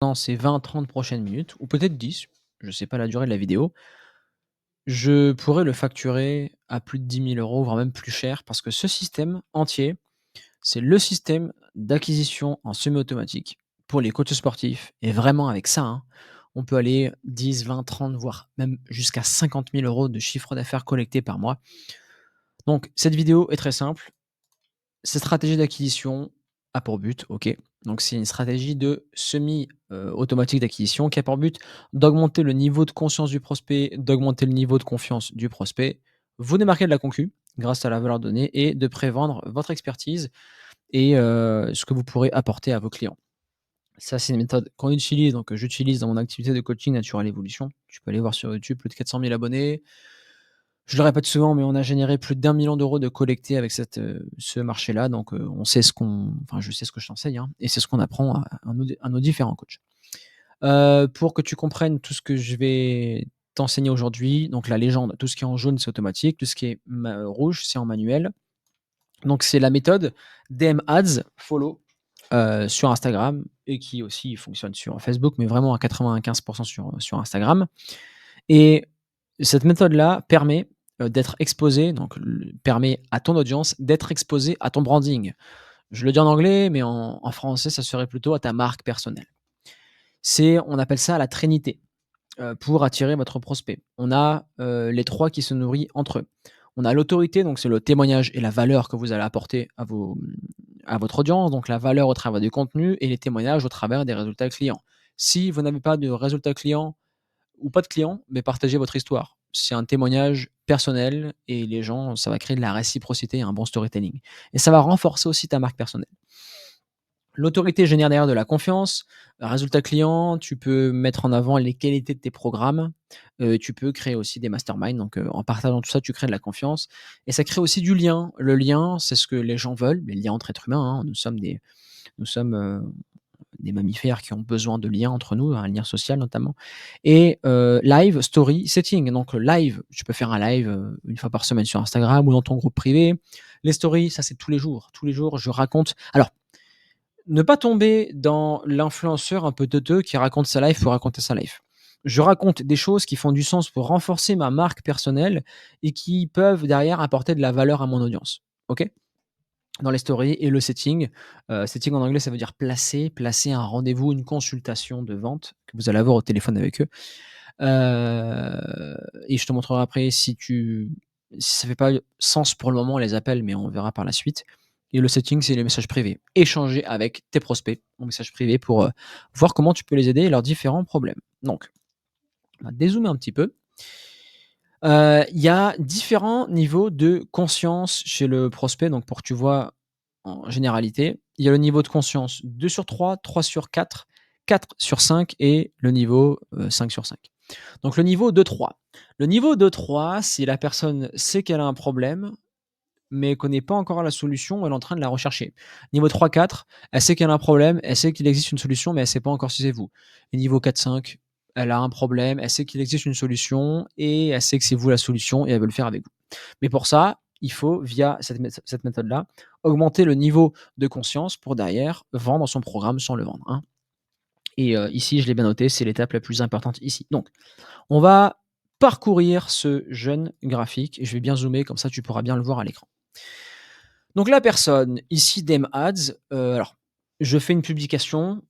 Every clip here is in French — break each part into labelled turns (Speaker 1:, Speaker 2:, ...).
Speaker 1: Dans ces 20-30 prochaines minutes ou peut-être 10, je sais pas la durée de la vidéo, je pourrais le facturer à plus de 10 000 €, voire même plus cher parce que ce système entier, c'est le système d'acquisition en semi-automatique pour les coachs sportifs et vraiment avec ça, hein, on peut aller 10, 20, 30, voire même jusqu'à 50 000 € de chiffre d'affaires collecté par mois. Donc cette vidéo est très simple. Cette stratégie d'acquisition a pour but, OK, donc c'est une stratégie de semi, automatique d'acquisition qui a pour but d'augmenter le niveau de conscience du prospect, d'augmenter le niveau de confiance du prospect, vous démarquer de la concu grâce à la valeur donnée et de prévendre votre expertise et ce que vous pourrez apporter à vos clients. Ça, c'est une méthode qu'on utilise, donc que j'utilise dans mon activité de coaching Natural Evolution. Tu peux aller voir sur YouTube, plus de 400 000 abonnés. Je le répète souvent, mais on a généré plus d'1 million € de collectés avec ce marché-là, donc on sait ce qu'on enfin, je sais ce que je t'enseigne, hein, et c'est ce qu'on apprend à nos différents coachs. Pour que tu comprennes tout ce que je vais t'enseigner aujourd'hui, donc la légende, tout ce qui est en jaune, c'est automatique, tout ce qui est rouge, c'est en manuel. Donc c'est la méthode DM Ads Follow, sur Instagram et qui aussi fonctionne sur Facebook, mais vraiment à 95 sur Instagram. Et cette méthode-là permet, d'être exposé, donc permet à ton audience d'être exposé à ton branding. Je le dis en anglais, mais en français, ça serait plutôt à ta marque personnelle. On appelle ça la trinité, pour attirer votre prospect. On a, les 3 qui se nourrissent entre eux. On a l'autorité, donc c'est le témoignage et la valeur que vous allez apporter à votre audience, donc la valeur au travers du contenu et les témoignages au travers des résultats clients. Si vous n'avez pas de résultats clients ou pas de clients, mais partagez votre histoire. C'est un témoignage personnel et les gens, ça va créer de la réciprocité et un bon storytelling et ça va renforcer aussi ta marque personnelle. L'autorité génère derrière de la confiance. Résultat client, tu peux mettre en avant les qualités de tes programmes. Tu peux créer aussi des masterminds, donc en partageant tout ça, tu crées de la confiance et ça crée aussi du lien. Le lien, c'est ce que les gens veulent, les liens entre êtres humains, hein. Nous sommes des mammifères qui ont besoin de liens entre nous, un lien social notamment et live, story, setting. Donc live, tu peux faire un live, 1 fois par semaine sur Instagram ou dans ton groupe privé. Les stories, ça c'est tous les jours. Tous les jours, je raconte alors ne pas tomber dans l'influenceur un peu teuteux qui raconte sa life pour raconter sa life. Je raconte des choses qui font du sens pour renforcer ma marque personnelle et qui peuvent derrière apporter de la valeur à mon audience. OK? Dans les stories et le setting. Setting en anglais, ça veut dire placer un rendez-vous, une consultation de vente que vous allez avoir au téléphone avec eux. Et je te montrerai après si ça fait pas sens pour le moment les appels, mais on verra par la suite. Et le setting, c'est les messages privés. Échanger avec tes prospects en message privé pour, voir comment tu peux les aider et leurs différents problèmes. Donc, on va dézoomer un petit peu. Il y a différents niveaux de conscience chez le prospect, donc pour que tu vois en généralité. Il y a le niveau de conscience 2 sur 3, 3 sur 4, 4 sur 5 et le niveau, 5 sur 5. Donc le niveau 2-3. Le niveau 2-3, si la personne sait qu'elle a un problème, mais connaît pas encore la solution, elle est en train de la rechercher. Niveau 3-4, elle sait qu'elle a un problème, elle sait qu'il existe une solution, mais elle sait pas encore si c'est vous. Et niveau 4-5, elle a un problème, elle sait qu'il existe une solution et elle sait que c'est vous la solution et elle veut le faire avec vous. Mais pour ça, il faut, via cette méthode-là, augmenter le niveau de conscience pour derrière vendre son programme sans le vendre, hein. Et ici, je l'ai bien noté, c'est l'étape la plus importante ici. Donc, on va parcourir ce jeune graphique et je vais bien zoomer, comme ça tu pourras bien le voir à l'écran. Donc la personne, ici DM Ads, alors je fais une publication,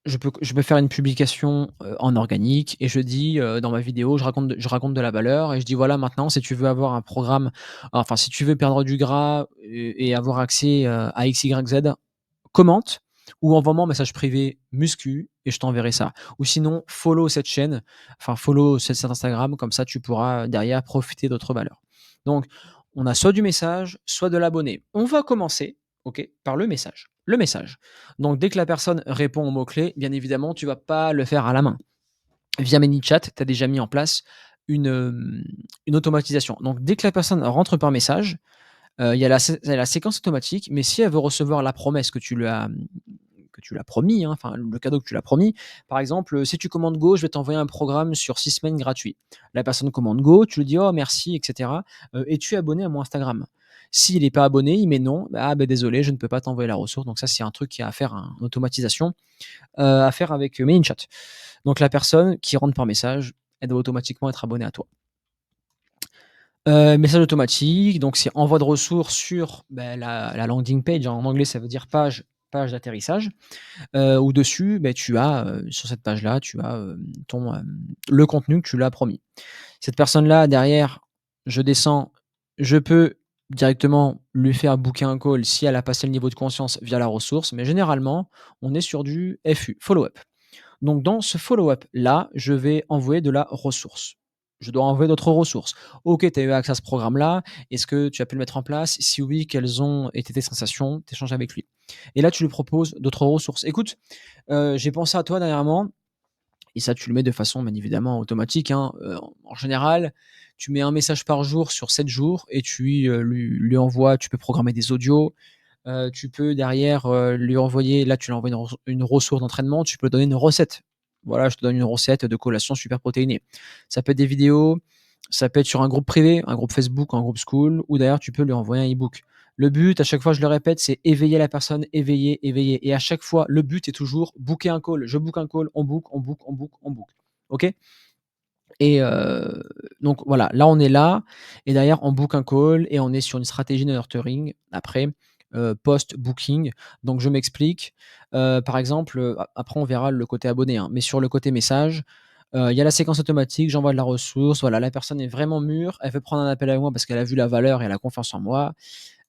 Speaker 1: je peux faire une publication, en organique et je dis, dans ma vidéo, je raconte de la valeur et je dis: «Voilà maintenant si tu veux avoir un programme, enfin si tu veux perdre du gras et avoir accès, à X, Y, Z, commente ou envoie-moi un message privé muscu et je t'enverrai ça. Ou sinon follow cette chaîne, enfin follow cet Instagram, comme ça tu pourras derrière profiter d'autres valeurs». Donc on a soit du message, soit de l'abonné. On va commencer, OK, par le message. Le message. Donc dès que la personne répond aux mots-clés, bien évidemment, tu vas pas le faire à la main. Via ManyChat, tu as déjà mis en place une automatisation. Donc dès que la personne rentre par message, il y a la séquence automatique, mais si elle veut recevoir la promesse que tu l'as promis, hein, enfin le cadeau que tu l'as promis, par exemple, si tu commandes Go, je vais t'envoyer un programme sur 6 semaines gratuit. La personne commande Go, tu lui dis: «Oh merci» et cetera, «Es-tu abonné à mon Instagram?» S'il n'est pas abonné, il met non, ah ben désolé, je ne peux pas t'envoyer la ressource. Donc ça, c'est un truc qui a à faire, en automatisation, à faire avec ManyChat. Donc la personne qui rentre par message, elle doit automatiquement être abonnée à toi. Message automatique, donc c'est envoi de ressources sur, la landing page. En anglais, ça veut dire page d'atterrissage, où dessus, tu as, sur cette page-là, tu as, le contenu que tu lui as promis. Cette personne-là, derrière, je descends, je peux directement lui faire booker un call si elle a passé le niveau de conscience via la ressource, mais généralement, on est sur du FU, follow-up. Donc dans ce follow-up-là, je vais envoyer de la ressource. Je dois envoyer d'autres ressources. OK, tu as eu accès à ce programme-là. Est-ce que tu as pu le mettre en place? Si oui, quelles ont été tes sensations? Tu échanges avec lui. Et là, tu lui proposes d'autres ressources. Écoute, j'ai pensé à toi dernièrement, et ça, tu le mets de façon bien évidemment automatique, hein. En général, tu mets un message par jour sur 7 jours et lui envoies, tu peux programmer des audios, tu peux derrière, lui envoyer, là, tu lui envoies une ressource d'entraînement, tu peux donner une recette. Voilà, je te donne une recette de collation super protéinée. Ça peut être des vidéos, ça peut être sur un groupe privé, un groupe Facebook, un groupe school, ou d'ailleurs tu peux lui envoyer un e-book. Le but, à chaque fois, je le répète, c'est éveiller la personne, éveiller, éveiller. Et à chaque fois, le but est toujours booker un call. Je book un call, on book, on book, on book, on book. OK? Et donc voilà, là, on est là et derrière, on book un call et on est sur une stratégie de nurturing après, post-booking. Donc je m'explique, par exemple, après on verra le côté abonné, hein, mais sur le côté message, il y a la séquence automatique, j'envoie de la ressource, voilà, la personne est vraiment mûre, elle veut prendre un appel avec moi parce qu'elle a vu la valeur et elle a confiance en moi.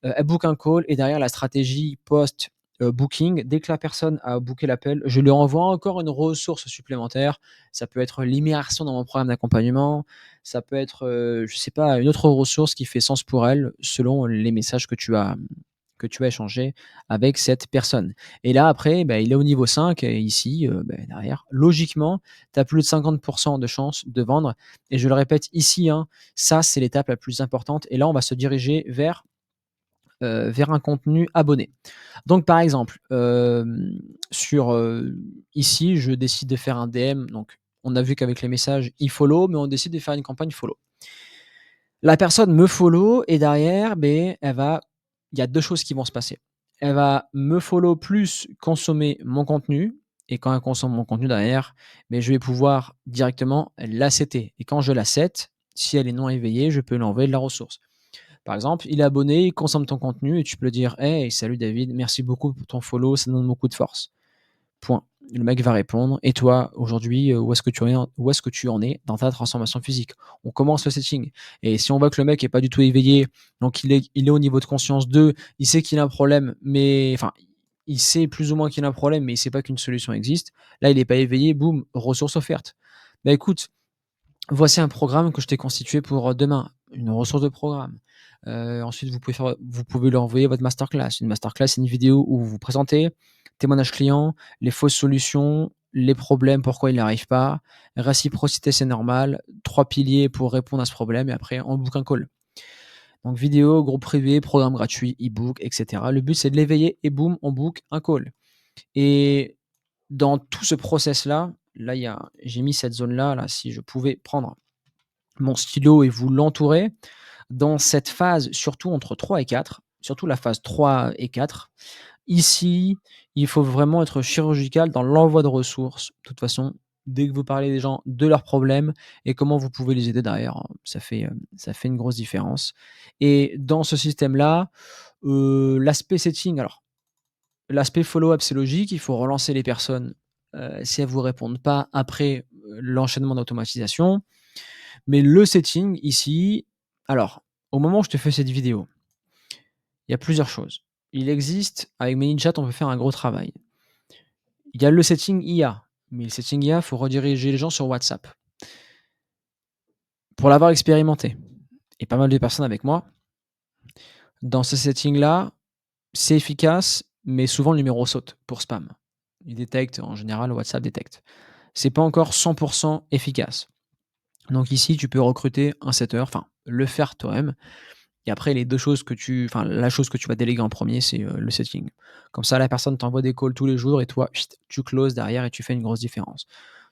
Speaker 1: Elle book un call et derrière la stratégie post, booking, dès que la personne a booké l'appel, je lui envoie encore une ressource supplémentaire. Ça peut être l'immersion dans mon programme d'accompagnement, ça peut être, je sais pas, une autre ressource qui fait sens pour elle, selon les messages que tu as échangés avec cette personne. Et là après, il est au niveau 5 et ici, derrière, logiquement, tu as plus de 50 de chances de vendre et je le répète ici, hein, ça c'est l'étape la plus importante et là on va se diriger vers un contenu abonné. Donc par exemple, sur, ici, je décide de faire un DM, donc on a vu qu'avec les messages, il follow, mais on décide de faire une campagne follow. La personne me follow et derrière, il y a 2 choses qui vont se passer. Elle va me follow plus consommer mon contenu et quand elle consomme mon contenu derrière, je vais pouvoir directement l'accepter et quand je l'accepte, si elle est non éveillée, je peux lui envoyer de la ressource. Par exemple, il est abonné, il consomme ton contenu et tu peux dire: «Hey, salut David, merci beaucoup pour ton follow, ça donne beaucoup de force». Point. Le mec va répondre: «Et toi, aujourd'hui, où est-ce que tu en es dans ta transformation physique?» On commence le setting et si on voit que le mec est pas du tout éveillé, donc il est au niveau de conscience 2, il sait qu'il a un problème, mais enfin, il sait plus ou moins qu'il a un problème, mais il sait pas qu'une solution existe. Là, il est pas éveillé, boum, ressource offerte. Bah, écoute, voici un programme que je t'ai constitué pour, demain, une ressource de programme. Ensuite, vous pouvez lui envoyer votre masterclass. Une masterclass, c'est une vidéo où vous vous présentez, témoignage client, les fausses solutions, les problèmes, pourquoi il n'arrive pas, réciprocité, c'est normal, 3 piliers pour répondre à ce problème et après on book un call. Donc vidéo, groupe privé, programme gratuit, e-book et cetera. Le but, c'est de l'éveiller et boum, on book un call et dans tout ce process-là, là, j'ai mis cette zone-là, là, si je pouvais prendre mon stylo et vous l'entourer. Dans cette phase, surtout entre 3 et 4, surtout la phase 3 et 4, ici, il faut vraiment être chirurgical dans l'envoi de ressources. De toute façon, dès que vous parlez des gens, de leurs problèmes et comment vous pouvez les aider derrière, hein, ça fait une grosse différence et dans ce système-là, l'aspect setting, alors l'aspect follow-up, c'est logique, il faut relancer les personnes, si elles ne vous répondent pas après, l'enchaînement d'automatisation. Mais le setting ici, alors, au moment où je te fais cette vidéo, il y a plusieurs choses. Il existe, avec ManyChat, on peut faire un gros travail. Il y a le setting IA, mais le setting IA, il faut rediriger les gens sur WhatsApp. Pour l'avoir expérimenté, et pas mal de personnes avec moi, dans ce setting-là, c'est efficace, mais souvent le numéro saute pour spam. Il détecte, en général, WhatsApp détecte. C'est pas encore 100 efficace. Donc ici, tu peux recruter un setter, enfin, le faire toi-même. Et après les 2 choses la chose que tu vas déléguer en premier, c'est, le setting. Comme ça, la personne t'envoie des calls tous les jours et toi, chut, tu closes derrière et tu fais une grosse différence.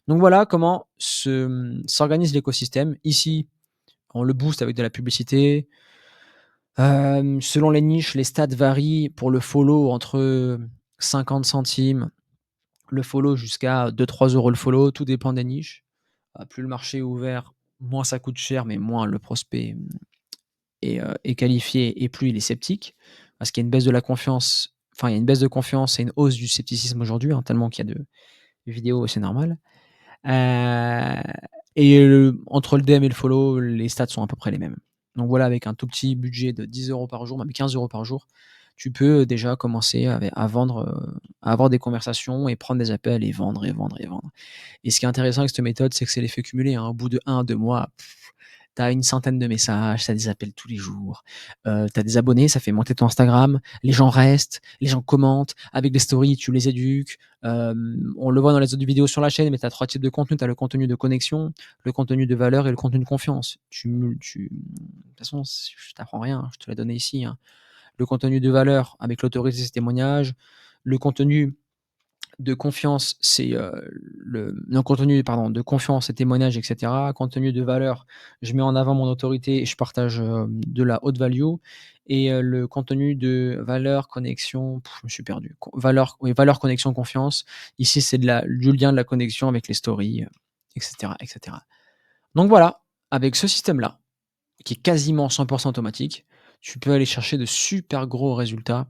Speaker 1: Donc voilà comment s'organise l'écosystème. Ici, on le booste avec de la publicité, Selon les niches, les stats varient pour le follow entre 50 centimes le follow jusqu'à 2-3 € le follow, tout dépend des niches. Plus le marché est ouvert, moins ça coûte cher, mais moins le prospect, est qualifié et plus il est sceptique. Parce qu'il y a une baisse de la confiance, enfin il y a une baisse de confiance et une hausse du scepticisme aujourd'hui, hein, tellement qu'il y a de vidéos, c'est normal. Heu Entre le DM et le follow, les stats sont à peu près les mêmes. Donc voilà, avec un tout petit budget de 10 € par jour, même 15 € par jour, tu peux déjà commencer à vendre, à avoir des conversations et prendre des appels et vendre et vendre et vendre. Et ce qui est intéressant avec cette méthode, c'est que c'est l'effet cumulé, hein. Au bout de 1 à 2 mois, tu as une centaine de messages, tu as des appels tous les jours, tu as des abonnés, ça fait monter ton Instagram, les gens restent, les gens commentent, avec des stories, tu les éduques. On le voit dans les autres vidéos sur la chaîne, mais tu as 3 types de contenu. Tu as le contenu de connexion, le contenu de valeur et le contenu de confiance. De toute façon, je t'apprends rien, je te l'ai donné ici, hein. Le contenu de valeur avec l'autorité, ses témoignages. Le contenu de confiance, c'est, le non, contenu, pardon, de confiance et témoignages et cetera. Contenu de valeur, je mets en avant mon autorité et je partage, de la haute value. Et le contenu de valeur, connexion, je me suis perdu. Valeur, oui, valeur, connexion, confiance. Ici, c'est du lien, de la connexion avec les stories, et cetera, et cetera. Donc voilà, avec ce système-là, qui est quasiment 100 automatique, tu peux aller chercher de super gros résultats.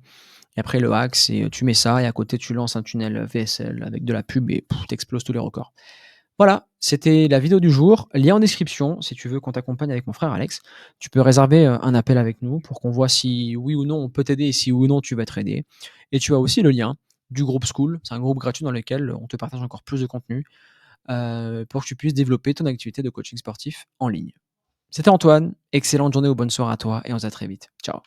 Speaker 1: Et après le hack, c'est, tu mets ça et à côté tu lances un tunnel VSL avec de la pub et tu exploses tous les records. Voilà, c'était la vidéo du jour. Lien en description si tu veux qu'on t'accompagne avec mon frère Alex. Tu peux réserver, un appel avec nous pour qu'on voit si oui ou non on peut t'aider et si oui ou non tu vas être aidé. Et tu as aussi le lien du groupe School. C'est un groupe gratuit dans lequel on te partage encore plus de contenu, pour que tu puisses développer ton activité de coaching sportif en ligne. C'était Antoine, excellente journée ou bonne soirée à toi et on se dit à très vite. Ciao.